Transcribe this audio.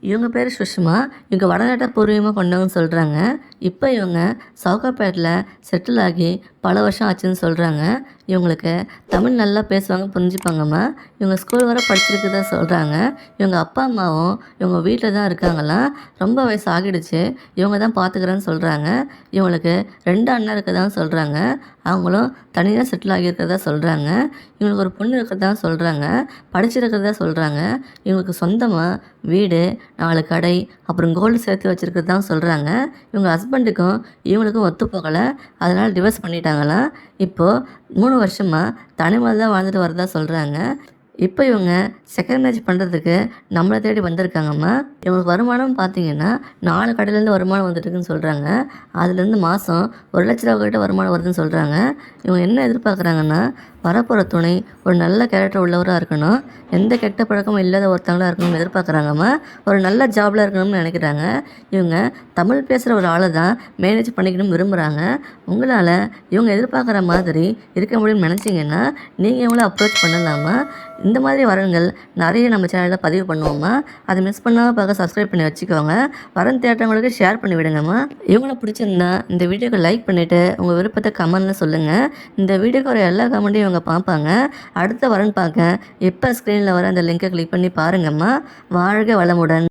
இவங்க பேர் சுஷ்மா. இவங்க வடநாட்ட பூர்வீகமாக கொண்டவங்கன்னு சொல்கிறாங்க. இப்போ இவங்க சவுகாப்பேட்டில் செட்டில் ஆகி பல வருஷம் ஆச்சுன்னு சொல்கிறாங்க. இவங்களுக்கு தமிழ் நல்லா பேசுவாங்க, புரிஞ்சுப்பாங்கம்மா. இவங்க ஸ்கூல் வரை படிச்சிருக்கதா சொல்கிறாங்க. இவங்க அப்பா அம்மாவும் இவங்க வீட்டில் தான் இருக்காங்களாம். ரொம்ப வயசு ஆகிடுச்சு. இவங்க தான் பார்த்துக்கிறேன்னு சொல்கிறாங்க. இவங்களுக்கு 2 அண்ணன் இருக்கதான் சொல்கிறாங்க. அவங்களும் தனியாக செட்டில் ஆகியிருக்கிறதா சொல்கிறாங்க. இவங்களுக்கு ஒரு பொண்ணு இருக்கிறதா சொல்கிறாங்க. படிச்சிருக்கிறதா சொல்கிறாங்க. இவங்களுக்கு சொந்தமாக வீடு, 4 கடை, அப்புறம் கோல்டு சேர்த்து வச்சுருக்கிறதா சொல்கிறாங்க. இவங்க ஹஸ்பண்டுக்கும் இவங்களுக்கும் ஒத்து போகலை. அதனால் டிவோர்ஸ் பண்ணிட்டாங்களாம். இப்போது 3 வருஷமாக தனிமையில் தான் வாழ்ந்துட்டு வரதா சொல்கிறாங்க. இப்போ இவங்க செகண்ட் மேரேஜ் பண்ணுறதுக்கு நம்மளை தேடி வந்திருக்காங்கம்மா. இவங்களுக்கு வருமானம் பார்த்தீங்கன்னா 4 கடையிலேருந்து வருமானம் வந்துட்டுருக்குன்னு சொல்கிறாங்க. அதுலேருந்து மாதம் 1,00,000 கிட்ட வருமானம் வருதுன்னு சொல்கிறாங்க. இவங்க என்ன எதிர்பார்க்குறாங்கன்னா, வரப்போகிற துணை ஒரு நல்ல கேரக்டர் உள்ளவராக இருக்கணும், எந்த கெட்ட பழக்கமும் இல்லாத ஒருத்தவங்களாக இருக்கணும்னு எதிர்பார்க்குறாங்கம்மா. ஒரு நல்ல ஜாபில் இருக்கணும்னு நினைக்கிறாங்க. இவங்க தமிழ் பேசுகிற ஒரு ஆளை தான் மேனேஜ் பண்ணிக்கணும்னு விரும்புகிறாங்க. உங்களால் இவங்க எதிர்பார்க்குற மாதிரி இருக்க முடியும்னு நினச்சிங்கன்னா நீங்கள் இவங்கள அப்ரோச் பண்ணலாமா. இந்த மாதிரி வரன்கள் நிறைய நம்ம சேனலில் பதிவு பண்ணுவோம்மா. அதை மிஸ் பண்ணாமல் பார்க்க சப்ஸ்கிரைப் பண்ணி வச்சுக்கோங்க. வரன் தேட்டவங்களுக்கு ஷேர் பண்ணி விடுங்கம்மா. இவங்கள பிடிச்சிருந்தா இந்த வீடியோக்கு லைக் பண்ணிவிட்டு உங்கள் விருப்பத்தை கமெண்ட்டில் சொல்லுங்கள். இந்த வீடியோக்கு வர எல்லா கமெண்ட்டையும் இவங்க பார்ப்பாங்க. அடுத்த வரன் பார்க்க இப்போ ஸ்க்ரீனில் வர அந்த லிங்கை கிளிக் பண்ணி பாருங்கம்மா. வாழ்க வளமுடன்.